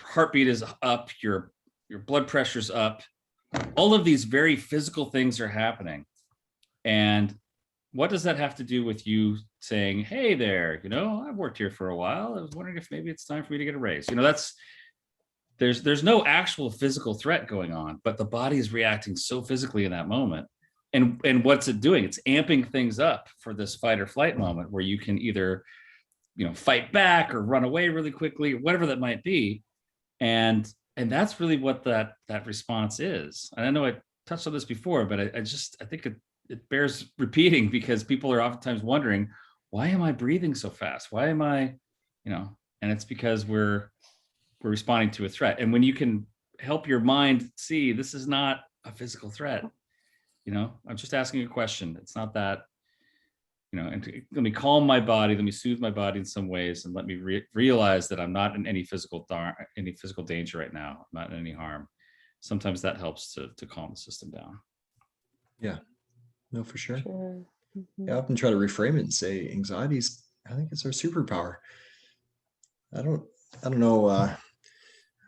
heartbeat is up, your blood pressure's up. All of these very physical things are happening. And what does that have to do with you saying, hey there, you know, I've worked here for a while. I was wondering if maybe it's time for me to get a raise. You know, there's no actual physical threat going on, but the body is reacting so physically in that moment. And what's it doing? It's amping things up for this fight or flight moment where you can either, you know, fight back or run away really quickly, or whatever that might be. And that's really what that response is. And I know I touched on this before, but I think it bears repeating, because people are oftentimes wondering, why am I breathing so fast? Why am I, you know, and it's because we're responding to a threat. And when you can help your mind see this is not a physical threat, you know, I'm just asking a question. It's not that, you know, and let me calm my body, let me soothe my body in some ways, and let me realize that I'm not in any physical danger right now. I'm not in any harm. Sometimes that helps to calm the system down. Yeah, no, for sure. Mm-hmm. Yeah, I often try to reframe it and say anxiety's, I think it's our superpower. I don't know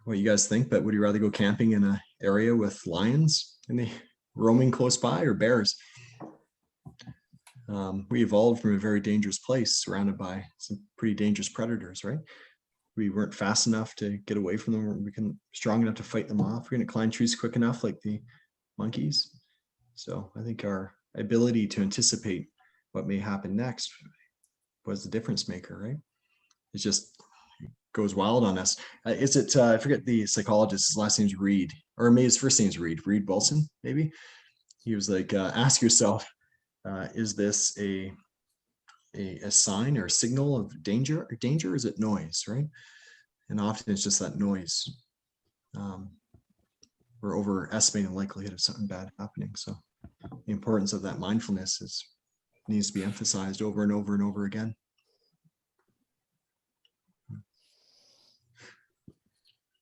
what you guys think, but would you rather go camping in an area with lions and they roaming close by, or bears? We evolved from a very dangerous place, surrounded by some pretty dangerous predators, right? We weren't fast enough to get away from them. We couldn't strong enough to fight them off. We couldn't climb trees quick enough like the monkeys. So I think our ability to anticipate what may happen next was the difference maker, right? It just goes wild on us. I forget the psychologist, his last name's Reed, or maybe his first name's Reed Wilson, maybe. He was like, ask yourself, is this a sign or a signal of danger? Or is it noise, right? And often it's just that noise. We're overestimating the likelihood of something bad happening. So the importance of that mindfulness needs to be emphasized over and over and over again.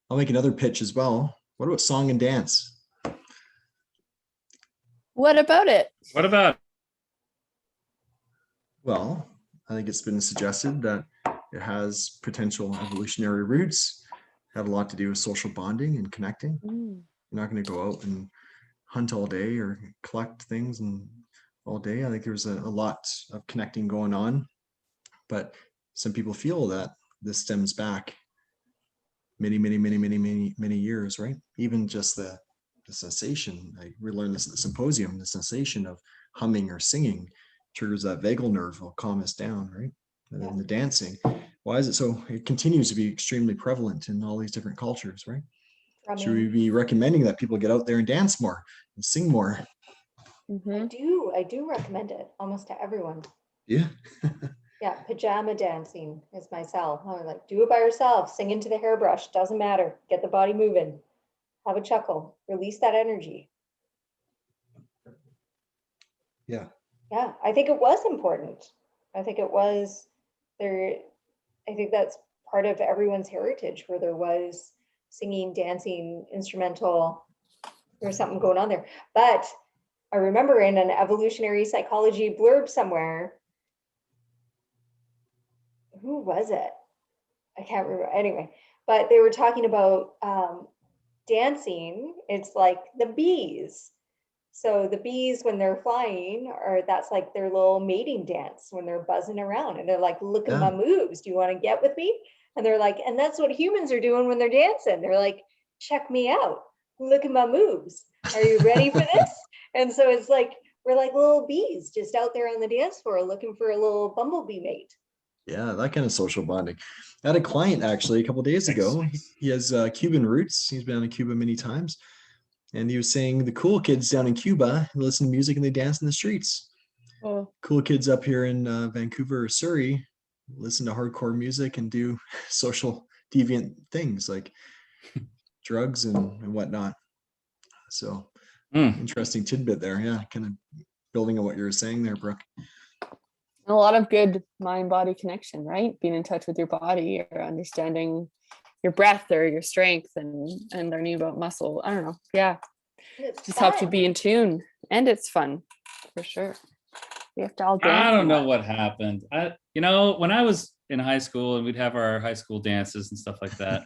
I'll make another pitch as well. What about song and dance? What about it? What about? Well, I think it's been suggested that it has potential evolutionary roots, have a lot to do with social bonding and connecting. You're not going to go out and hunt all day or collect things and all day. I think there was a lot of connecting going on, but some people feel that this stems back many years, right? Even just the sensation, we learned this at the symposium, the sensation of humming or singing triggers that vagal nerve, will calm us down, right? And then the dancing, why is it so? It continues to be extremely prevalent in all these different cultures, right? Should we be recommending that people get out there and dance more and sing more? I do recommend it almost to everyone. Yeah. Yeah, pajama dancing is my cell. I'm like, do it by yourself, sing into the hairbrush, doesn't matter. Get the body moving, have a chuckle, release that energy. Yeah. Yeah, I think it was important. I think it was there. I think that's part of everyone's heritage, where there was singing, dancing, instrumental. There's something going on there. But I remember in an evolutionary psychology blurb somewhere, who was it? I can't remember. Anyway, but they were talking about dancing. It's like the bees. So the bees, when they're flying, or that's like their little mating dance when they're buzzing around, and they're like, look at my moves. Do you want to get with me? And they're like, and that's what humans are doing when they're dancing. They're like, check me out. Look at my moves. Are you ready for this? And so it's like, we're like little bees just out there on the dance floor looking for a little bumblebee mate. Yeah, that kind of social bonding. I had a client actually a couple of days ago. He has Cuban roots. He's been to Cuba many times. And he was saying the cool kids down in Cuba listen to music and they dance in the streets. Oh. Cool kids up here in Vancouver or Surrey listen to hardcore music and do social deviant things like drugs and whatnot. So interesting tidbit there. Yeah, kind of building on what you were saying there, Brooke. A lot of good mind-body connection, right? Being in touch with your body, or understanding your breath or your strength, and learning about muscle. I don't know. Yeah. Just helps you be in tune. And it's fun, for sure. We have to all dance. I don't know what happened. When I was in high school and we'd have our high school dances and stuff like that,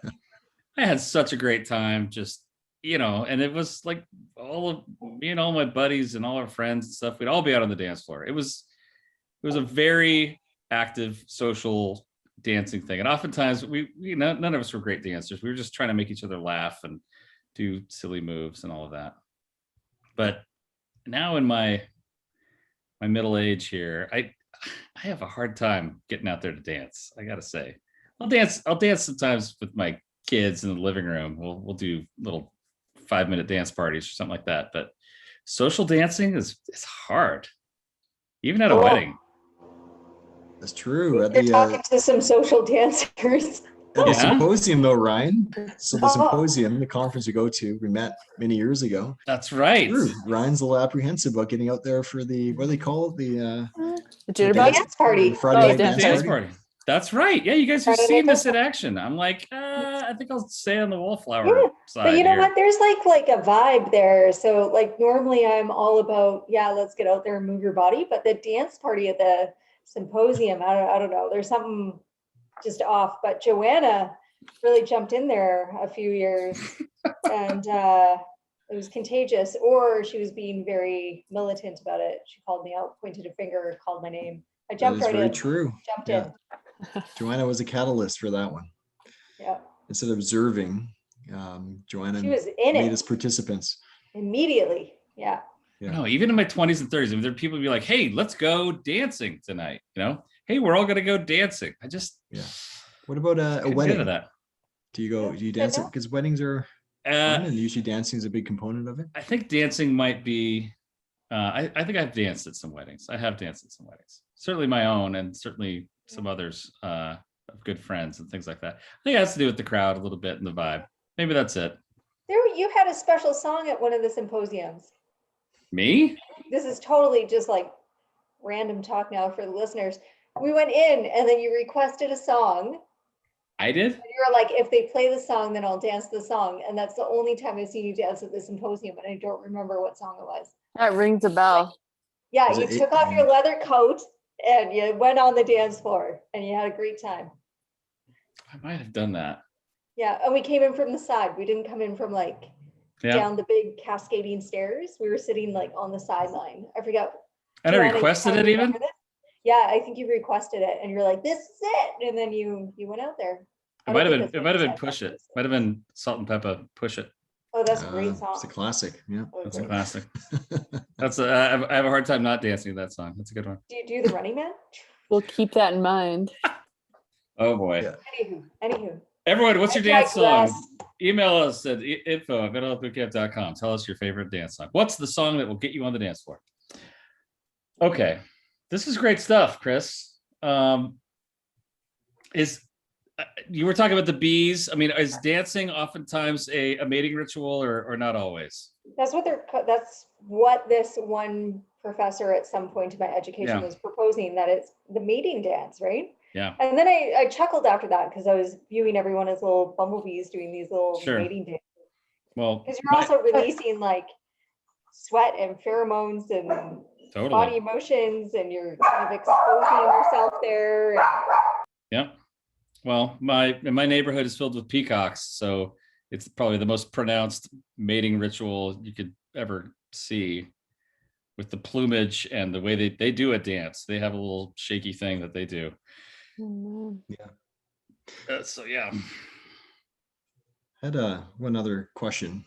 I had such a great time, just, and it was like all of me and all my buddies and all our friends and stuff, we'd all be out on the dance floor. It was a very active social dancing thing. And oftentimes none of us were great dancers. We were just trying to make each other laugh and do silly moves and all of that. But now in my middle age here, I have a hard time getting out there to dance. I gotta say, I'll dance sometimes with my kids in the living room. We'll do little 5-minute dance parties or something like that. But social dancing is hard, even at a wedding. That's true. You're talking to some social dancers. At the symposium, though, Ryan. So the symposium, the conference we go to, we met many years ago. That's right. True. Ryan's a little apprehensive about getting out there for the, what do they call it? The dance party. Friday night dance party. That's right. Yeah, you guys have seen this in action. I'm like, I think I'll stay on the wallflower side. But you know what? There's like a vibe there. So like normally I'm all about, let's get out there and move your body. But the dance party at the symposium, I don't know. There's something just off. But Joanna really jumped in there a few years, and it was contagious. Or she was being very militant about it. She called me out, pointed a finger, called my name. I jumped right in. Very true. Jumped in. Joanna was a catalyst for that one. Yeah. Instead of observing, Joanna made us participants immediately. Yeah. No, even in my 20s and 30s, I mean, there are people who be like, "Hey, let's go dancing tonight." Hey, we're all gonna go dancing. What about a wedding? That. Do you dance? Because weddings are fun, and usually dancing is a big component of it. I think dancing might be. I think I've danced at some weddings. I have danced at some weddings. Certainly my own, and certainly some others of good friends and things like that. I think it has to do with the crowd a little bit and the vibe. Maybe that's it. You had a special song at one of the symposiums. Me? This is totally just like random talk now for the listeners. We went in and then you requested a song. I did? And you were like, if they play the song, then I'll dance the song. And that's the only time I've seen you dance at the symposium. And I don't remember what song it was. That rings a bell. Yeah, you took off your leather coat and you went on the dance floor and you had a great time. I might have done that. Yeah, and we came in from the side. We didn't come in from down the big cascading stairs. We were sitting like on the sideline. I forgot. And I Joanna, you requested probably it even. remember this? Yeah, I think you requested it, and you're like, "This is it," and then you went out there. It I might don't have think been. that's It what might you have been said. Push It. But Might have been Salt and Pepper. Push It. oh, that's a great It's a song. classic. Yeah. Oh, That's a great. classic. That's a, I have a hard time not dancing to that song. That's a good one. Do you do the Running Man? We'll keep that in mind. Oh boy. Yeah. Anywho. Everyone, what's your I dance digress. song? Email us at info@mentalhealthbootcamp.com. Tell us your favorite dance song. What's the song that will get you on the dance floor? Okay. This is great stuff, Chris. You were talking about the bees. I mean, is dancing oftentimes a mating ritual or not always? That's what this one professor at some point in my education Yeah. was proposing, that it's the mating dance, right? Yeah. And then I chuckled after that because I was viewing everyone as little bumblebees doing these little Sure. mating dances. Well, Because you're also releasing like sweat and pheromones and totally. body emotions, and you're kind of exposing yourself there. Yeah. Well, my neighborhood is filled with peacocks, so it's probably the most pronounced mating ritual you could ever see, with the plumage and the way they do a dance. They have a little shaky thing that they do. So yeah. I had one other question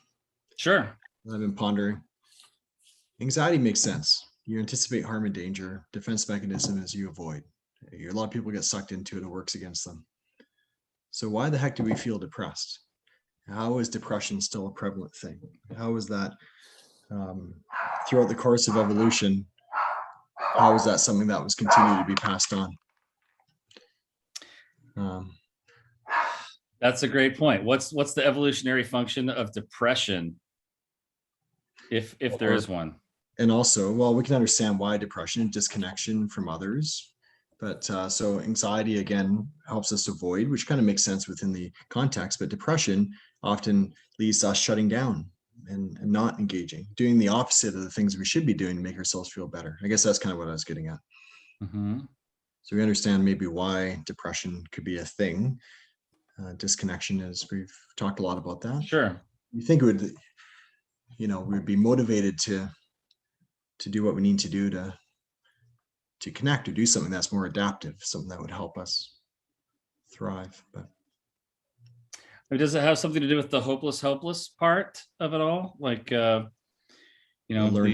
Sure. I've been pondering. Anxiety makes sense. You anticipate harm and danger. Defense mechanism is you avoid. A lot of people get sucked into it. It works against them. So why the heck do we feel depressed? How is depression still a prevalent thing? How is that throughout the course of evolution? How is that something that was continued to be passed on? That's a great point. What's the evolutionary function of depression, if there is one? And also, well, we can understand why depression, disconnection from others. But so anxiety, again, helps us avoid, which kind of makes sense within the context. But depression often leads to us shutting down and not engaging, doing the opposite of the things we should be doing to make ourselves feel better. I guess that's kind of what I was getting at. Mm-hmm. So we understand maybe why depression could be a thing. Disconnection, as we've talked a lot about that. Sure. You think it would, we'd be motivated to do what we need to do to connect or do something that's more adaptive, something that would help us thrive. But I mean, does it have something to do with the helpless part of it all? Like, learned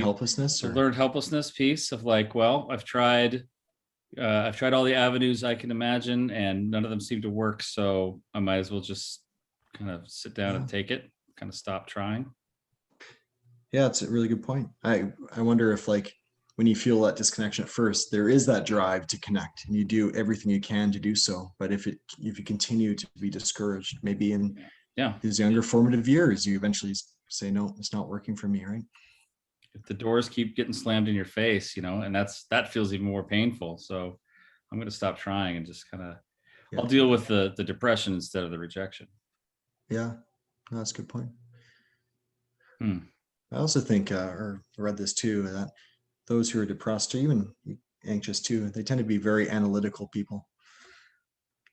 helplessness, the or learned helplessness piece of like, well, I've tried all the avenues I can imagine, and none of them seem to work. So I might as well just kind of sit down and take it, kind of stop trying. Yeah, it's a really good point. I wonder if, like, when you feel that disconnection at first, there is that drive to connect and you do everything you can to do so. But if you continue to be discouraged, maybe in these younger formative years, you eventually say, no, it's not working for me, right? If the doors keep getting slammed in your face, and that feels even more painful. So I'm going to stop trying and just kind of, I'll deal with the depression instead of the rejection. Yeah, no, that's a good point. I also think, or read this too, that those who are depressed or even anxious too, they tend to be very analytical people.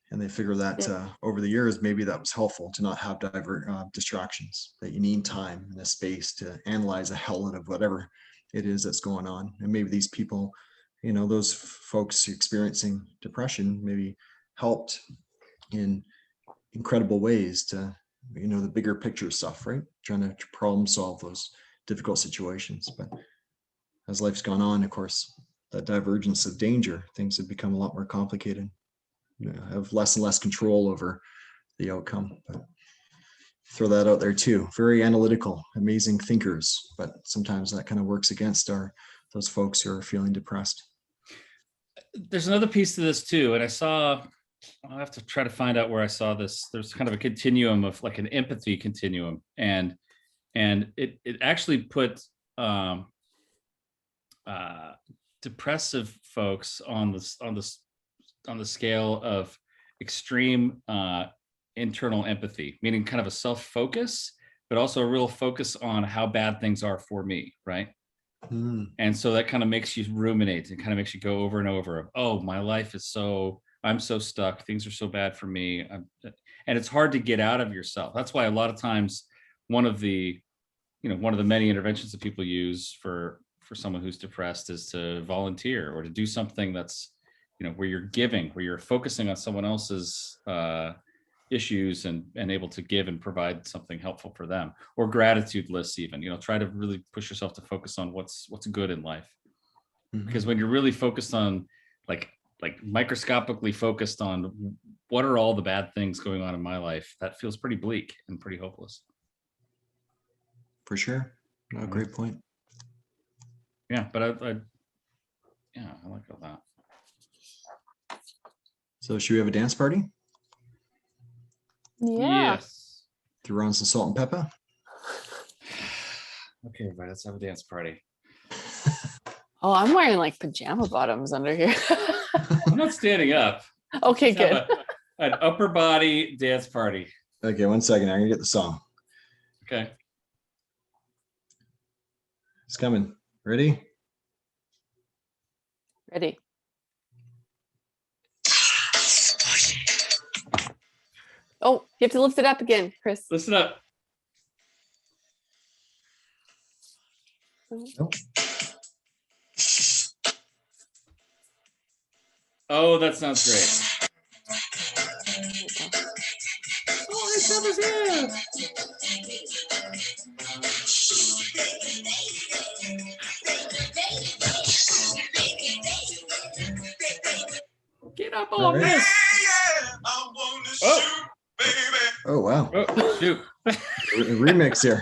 And they figure that over the years, maybe that was helpful to not have distractions, that you need time and a space to analyze a hell of whatever it is that's going on. And maybe these people, those folks experiencing depression maybe helped in incredible ways to, the bigger picture stuff, right? Trying to problem solve those difficult situations. But as life's gone on, of course, that divergence of danger, things have become a lot more complicated. Have less and less control over the outcome. But throw that out there too. Very analytical, amazing thinkers, but sometimes that kind of works against those folks who are feeling depressed. There's another piece to this too, and I'll have to try to find out where I saw this. There's kind of a continuum of like an empathy continuum, and it actually put depressive folks on the scale of extreme internal empathy, meaning kind of a self-focus, but also a real focus on how bad things are for me, right? And so that kind of makes you ruminate and kind of makes you go over and over of, oh, my life is I'm so stuck, things are so bad for me. And it's hard to get out of yourself. That's why a lot of times one of the many interventions that people use for for someone who's depressed is to volunteer or to do something that's, where you're giving, where you're focusing on someone else's issues and able to give and provide something helpful for them, or gratitude lists even, try to really push yourself to focus on what's good in life. Because when you're really focused on like microscopically focused on what are all the bad things going on in my life, that feels pretty bleak and pretty hopeless. For sure. No, great point. Yeah, but I like all that. So should we have a dance party? Yeah. Yes. Throw on some salt and pepper? Okay, everybody, let's have a dance party. Oh, I'm wearing like pajama bottoms under here. I'm not standing up. Okay, Let's have good. an upper body dance party. Okay, 1 second. I'm gonna get the song. Okay. It's coming. Ready? Ready. Oh, you have to lift it up again, Chris. Listen up. Nope. Oh, that sounds great. Oh, it's up his ear. Get up All on right. this. Oh. Oh, wow. Oh, shoot. Remix here.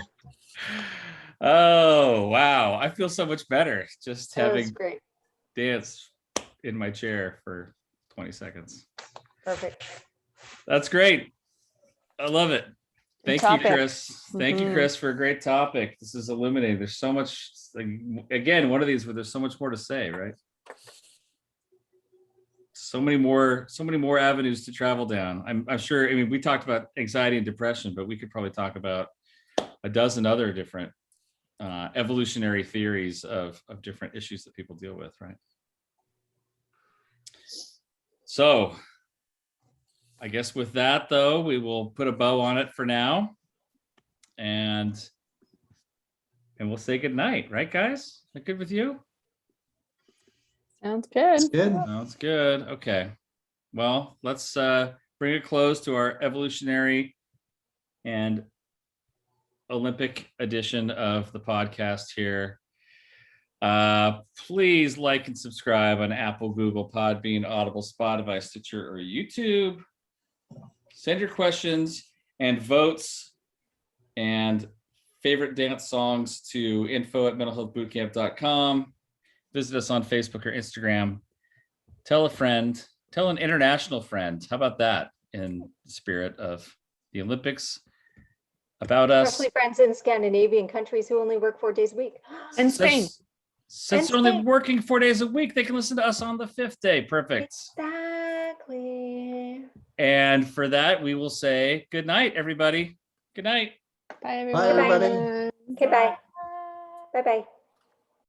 Oh, wow. I feel so much better just That was having great. dance in my chair for 20 seconds. Perfect. That's great. I love it. Thank you, topic. Chris. Thank you, Chris, for a great topic. This is illuminating. There's so much, again, one of these where there's so much more to say, right? So many more avenues to travel down. I'm sure, we talked about anxiety and depression, but we could probably talk about a dozen other different evolutionary theories of different issues that people deal with, right? So I guess with that, though, we will put a bow on it for now, and we'll say good night, right, guys? Is that good with you? Sounds good. It's good. Sounds good. Okay. Well, let's bring a close to our evolutionary and Olympic edition of the podcast here. Please like and subscribe on Apple, Google, Podbean, Audible, Spotify, Stitcher, or YouTube. Send your questions and votes and favorite dance songs to info@mentalhealthbootcamp.com. Visit us on Facebook or Instagram. Tell a friend, tell an international friend. How about that, in the spirit of the Olympics? About us. Especially friends in Scandinavian countries who only work 4 days a week. And Spain. Since they're only working 4 days a week, they can listen to us on the 5th day. Perfect. Exactly. And for that, we will say good night, everybody. Good night. Bye, Bye, everyone. everybody. Okay, bye. Bye-bye.